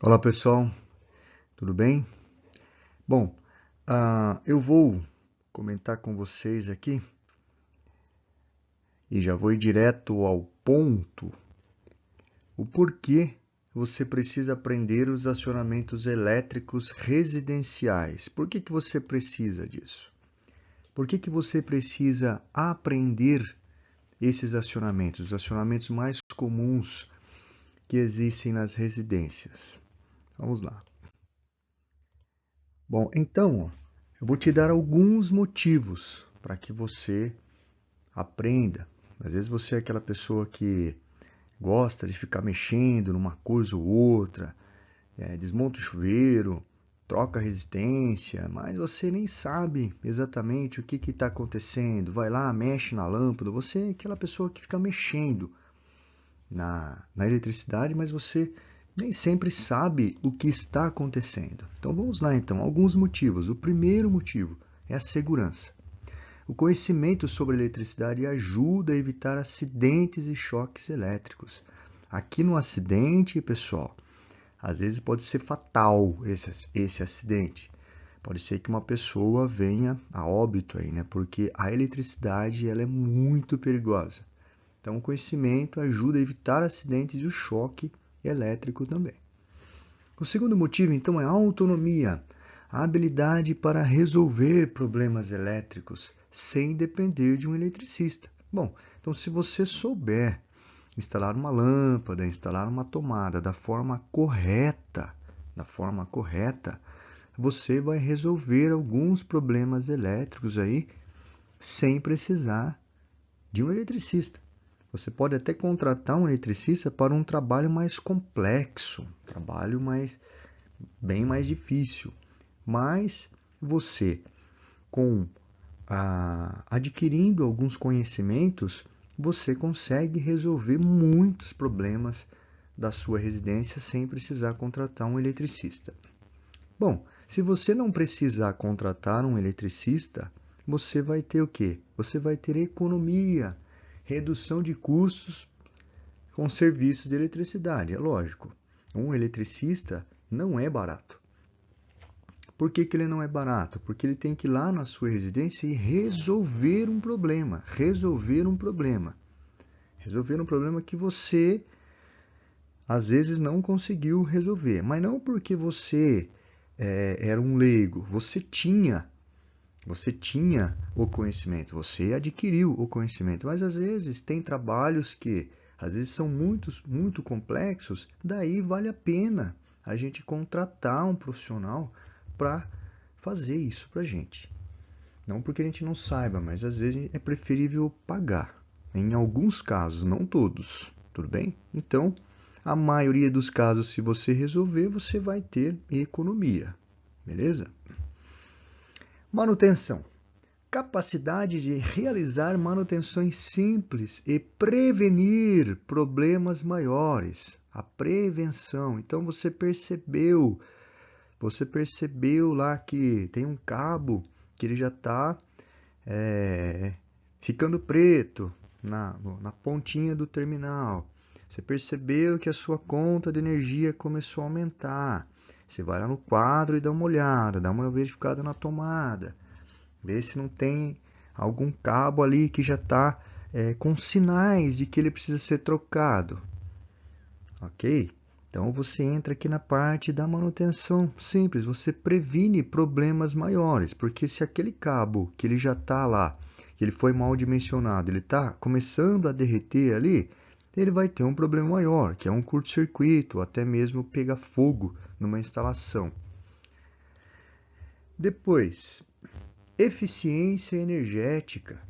Olá pessoal, tudo bem? Bom, eu vou comentar com vocês aqui e já vou ir direto ao ponto, o porquê você precisa aprender os acionamentos elétricos residenciais. Por que você precisa disso? Por que você precisa aprender esses acionamentos, os acionamentos mais comuns que existem nas residências? Vamos lá. Bom, então, eu vou te dar alguns motivos para que você aprenda. Às vezes você é aquela pessoa que gosta de ficar mexendo numa coisa ou outra, desmonta o chuveiro, troca a resistência, mas você nem sabe exatamente o que está acontecendo. Vai lá, mexe na lâmpada. Você é aquela pessoa que fica mexendo na eletricidade, mas você nem sempre sabe o que está acontecendo. Então vamos lá então, alguns motivos. O primeiro motivo é a segurança. O conhecimento sobre eletricidade ajuda a evitar acidentes e choques elétricos. Aqui no acidente, pessoal, às vezes pode ser fatal esse acidente. Pode ser que uma pessoa venha a óbito aí, né? Porque a eletricidade ela é muito perigosa. Então, o conhecimento ajuda a evitar acidentes e o choque elétrico também. O segundo motivo, então, é a autonomia, a habilidade para resolver problemas elétricos sem depender de um eletricista. Bom, então se você souber instalar uma lâmpada, instalar uma tomada da forma correta, você vai resolver alguns problemas elétricos aí sem precisar de um eletricista. Você pode até contratar um eletricista para um trabalho mais complexo, bem mais difícil. Mas você, adquirindo alguns conhecimentos, você consegue resolver muitos problemas da sua residência sem precisar contratar um eletricista. Bom, se você não precisar contratar um eletricista, você vai ter o quê? Você vai ter economia, redução de custos com serviços de eletricidade. É lógico, um eletricista não é barato. Por que ele não é barato? Porque ele tem que ir lá na sua residência e resolver um problema. Resolver um problema que você às vezes não conseguiu resolver. Mas não porque você era um leigo. Você tinha o conhecimento, você adquiriu o conhecimento. Mas às vezes tem trabalhos que às vezes são muito complexos. Daí vale a pena a gente contratar um profissional para fazer isso para a gente. Não porque a gente não saiba, mas às vezes é preferível pagar. Em alguns casos, não todos, tudo bem? Então, a maioria dos casos, se você resolver, você vai ter economia, beleza? Manutenção. Capacidade de realizar manutenções simples e prevenir problemas maiores. A prevenção. Então, você percebeu lá que tem um cabo que ele já está ficando preto na pontinha do terminal. Você percebeu que a sua conta de energia começou a aumentar. Você vai lá no quadro e dá uma olhada, dá uma verificada na tomada. Vê se não tem algum cabo ali que já está com sinais de que ele precisa ser trocado. Ok? Então você entra aqui na parte da manutenção simples, você previne problemas maiores, porque se aquele cabo que ele já está lá, que ele foi mal dimensionado, ele está começando a derreter ali, ele vai ter um problema maior, que é um curto-circuito, ou até mesmo pegar fogo numa instalação. Depois, eficiência energética.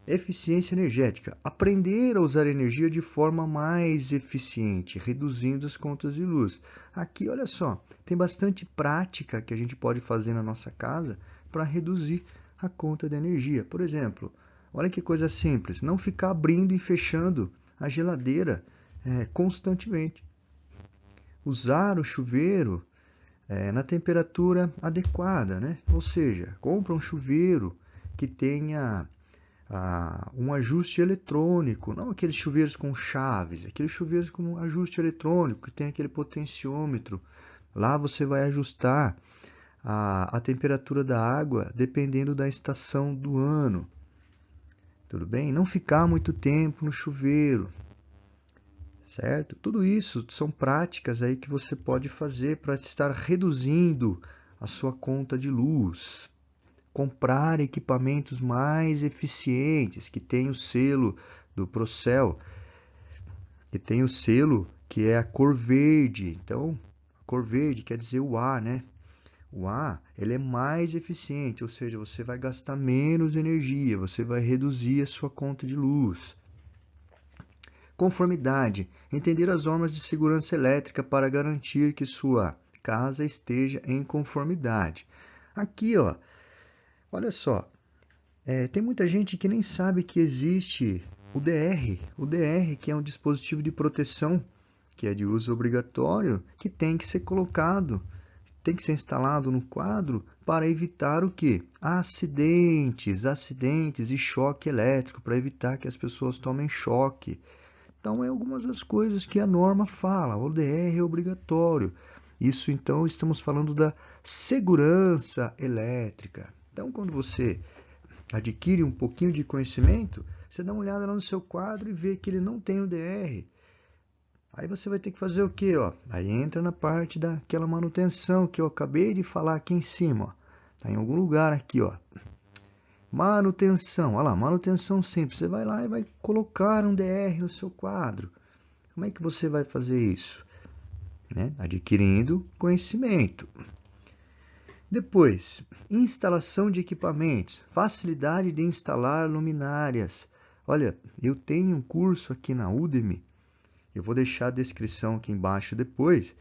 Eficiência energética. Aprender a usar energia de forma mais eficiente, reduzindo as contas de luz. Aqui, olha só, tem bastante prática que a gente pode fazer na nossa casa para reduzir a conta de energia. Por exemplo, olha que coisa simples, não ficar abrindo e fechando a geladeira constantemente. Usar o chuveiro na temperatura adequada, né? Ou seja, compra um chuveiro que tenha um ajuste eletrônico, não aqueles chuveiros com chaves, aqueles chuveiros com ajuste eletrônico, que tem aquele potenciômetro Lá você vai ajustar a temperatura da água dependendo da estação do ano. Tudo bem? Não ficar muito tempo no chuveiro, certo? Tudo isso são práticas aí que você pode fazer para estar reduzindo a sua conta de luz. Comprar equipamentos mais eficientes, que tem o selo do Procel, que tem o selo que é a cor verde. Então, a cor verde quer dizer o A, né? O A, ele é mais eficiente, ou seja, você vai gastar menos energia, você vai reduzir a sua conta de luz. Conformidade. Entender as normas de segurança elétrica para garantir que sua casa esteja em conformidade. Aqui, ó, olha só, tem muita gente que nem sabe que existe o DR. O DR, que é um dispositivo de proteção, que é de uso obrigatório, que tem que ser colocado, tem que ser instalado no quadro para evitar o quê? Acidentes e choque elétrico, para evitar que as pessoas tomem choque. Então, é algumas das coisas que a norma fala. O DR é obrigatório. Isso, então, estamos falando da segurança elétrica. Então, quando você adquire um pouquinho de conhecimento, você dá uma olhada lá no seu quadro e vê que ele não tem o DR. Aí você vai ter que fazer o quê? Ó? Aí entra na parte daquela manutenção que eu acabei de falar aqui em cima. Está em algum lugar aqui, ó. Manutenção. Olha lá, manutenção simples. Você vai lá e vai colocar um DR no seu quadro. Como é que você vai fazer isso? Né? Adquirindo conhecimento. Depois, instalação de equipamentos. Facilidade de instalar luminárias. Olha, eu tenho um curso aqui na Udemy. Eu vou deixar a descrição aqui embaixo depois,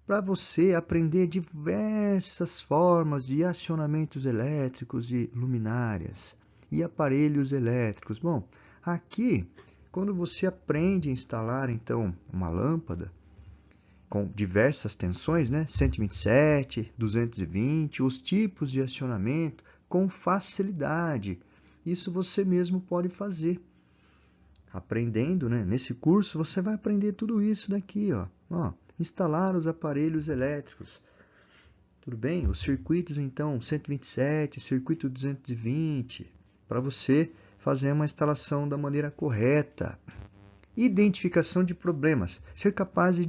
para você aprender diversas formas de acionamentos elétricos de luminárias e aparelhos elétricos. Bom, aqui, quando você aprende a instalar, então, uma lâmpada com diversas tensões, né? 127, 220, os tipos de acionamento com facilidade. Isso você mesmo pode fazer. Aprendendo, né? Nesse curso você vai aprender tudo isso daqui, ó. Instalar os aparelhos elétricos. Tudo bem? Os circuitos, então, 127, circuito 220, para você fazer uma instalação da maneira correta. Identificação de problemas. Ser capaz de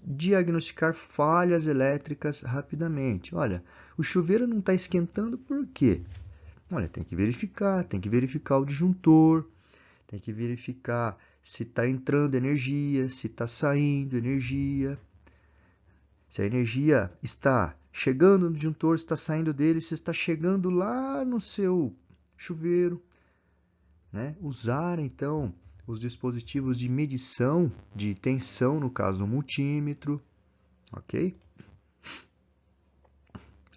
diagnosticar falhas elétricas rapidamente. Olha, o chuveiro não está esquentando por quê? Olha, tem que verificar o disjuntor, tem que verificar se está entrando energia, se está saindo energia. Se a energia está chegando no disjuntor, se está saindo dele, se está chegando lá no seu chuveiro. Né? Usar, então, os dispositivos de medição de tensão, no caso, o multímetro. Ok?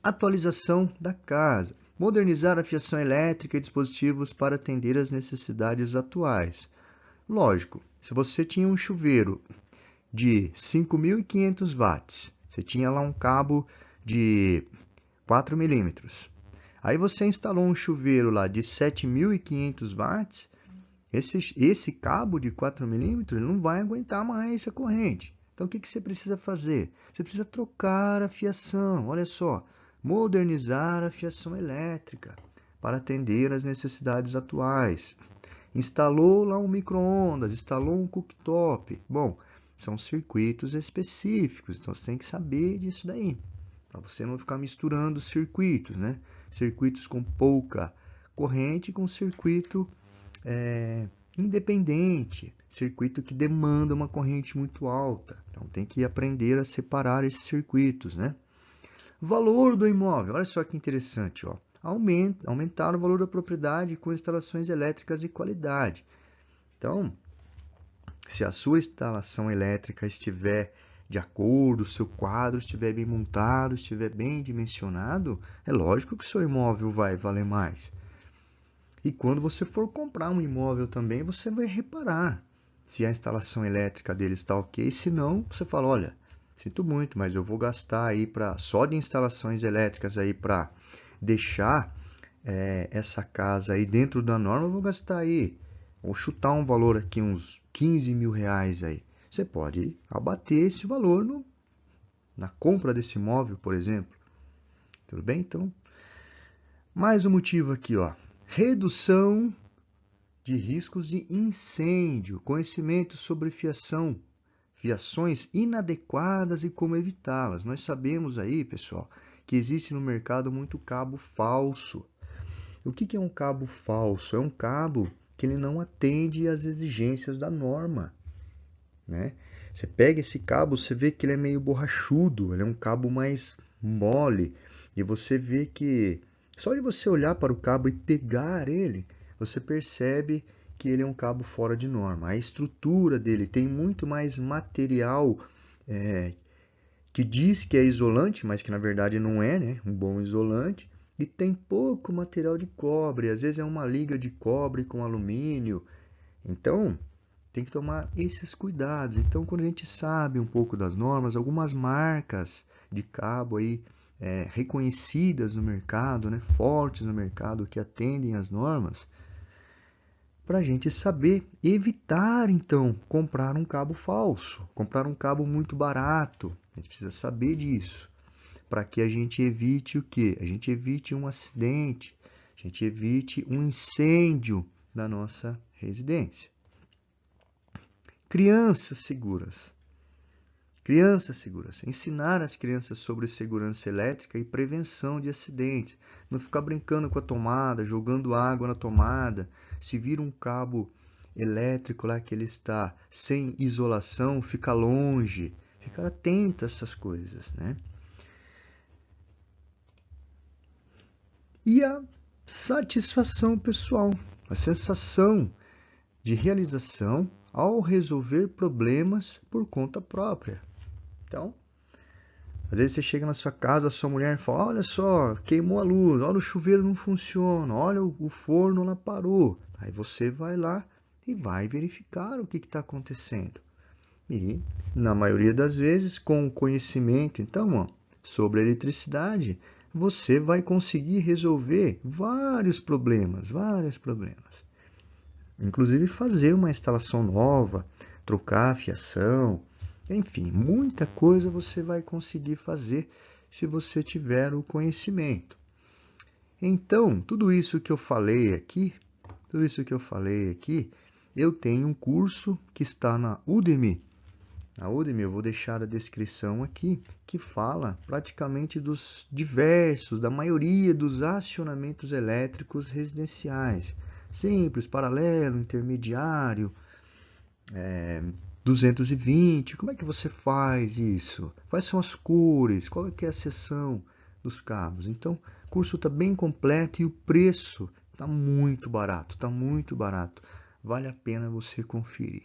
Atualização da casa. Modernizar a fiação elétrica e dispositivos para atender às necessidades atuais. Lógico, se você tinha um chuveiro de 5.500 watts, você tinha lá um cabo de 4 milímetros. Aí você instalou um chuveiro lá de 7.500 watts, esse cabo de 4 milímetros não vai aguentar mais a corrente. Então, o que você precisa fazer? Você precisa trocar a fiação, olha só, modernizar a fiação elétrica para atender às necessidades atuais. Instalou lá um micro-ondas, instalou um cooktop. Bom, são circuitos específicos, então você tem que saber disso daí, para você não ficar misturando circuitos, né? Circuitos com pouca corrente com circuito independente, circuito que demanda uma corrente muito alta. Então tem que aprender a separar esses circuitos, né? Valor do imóvel, olha só que interessante, ó. Aumentar o valor da propriedade com instalações elétricas de qualidade. Então, se a sua instalação elétrica estiver de acordo, o seu quadro estiver bem montado, estiver bem dimensionado, é lógico que o seu imóvel vai valer mais. E quando você for comprar um imóvel também, você vai reparar se a instalação elétrica dele está ok. Se não, você fala, olha, sinto muito, mas eu vou gastar aí só de instalações elétricas aí para deixar essa casa aí dentro da norma, eu vou gastar aí, vou chutar um valor aqui, uns 15 mil reais aí. Você pode abater esse valor na compra desse imóvel, por exemplo. Tudo bem? Então, mais um motivo aqui, ó. Redução de riscos de incêndio, conhecimento sobre fiações inadequadas e como evitá-las. Nós sabemos aí, pessoal, que existe no mercado muito cabo falso. O que é um cabo falso? É um cabo que ele não atende às exigências da norma, né? Você pega esse cabo, você vê que ele é meio borrachudo, ele é um cabo mais mole, e você vê que só de você olhar para o cabo e pegar ele, você percebe que ele é um cabo fora de norma. A estrutura dele tem muito mais material que diz que é isolante, mas que na verdade não é, né? Um bom isolante. E tem pouco material de cobre, às vezes é uma liga de cobre com alumínio. Então, tem que tomar esses cuidados. Então, quando a gente sabe um pouco das normas, algumas marcas de cabo aí reconhecidas no mercado, né, fortes no mercado, que atendem às normas, para a gente saber evitar, então, comprar um cabo falso, comprar um cabo muito barato. A gente precisa saber disso, para que a gente evite o quê? A gente evite um acidente, a gente evite um incêndio na nossa residência. Crianças seguras. Crianças seguras. Ensinar as crianças sobre segurança elétrica e prevenção de acidentes. Não ficar brincando com a tomada, jogando água na tomada. Se vir um cabo elétrico lá que ele está sem isolação, fica longe. Ficar atento a essas coisas, né? E a satisfação pessoal. A sensação de realização ao resolver problemas por conta própria. Então, às vezes você chega na sua casa, a sua mulher fala, olha só, queimou a luz, olha o chuveiro não funciona, olha o forno lá parou. Aí você vai lá e vai verificar o que está acontecendo. E, na maioria das vezes, com o conhecimento, então, ó, sobre a eletricidade, você vai conseguir resolver vários problemas. Inclusive fazer uma instalação nova, trocar a fiação, enfim, muita coisa você vai conseguir fazer se você tiver o conhecimento. Então, tudo isso que eu falei aqui, eu tenho um curso que está na Udemy. Na Udemy eu vou deixar a descrição aqui, que fala praticamente da maioria dos acionamentos elétricos residenciais. Simples, paralelo, intermediário, 220. Como é que você faz isso? Quais são as cores? Qual é que é a seção dos cabos? Então, o curso está bem completo e o preço está muito barato, Vale a pena você conferir.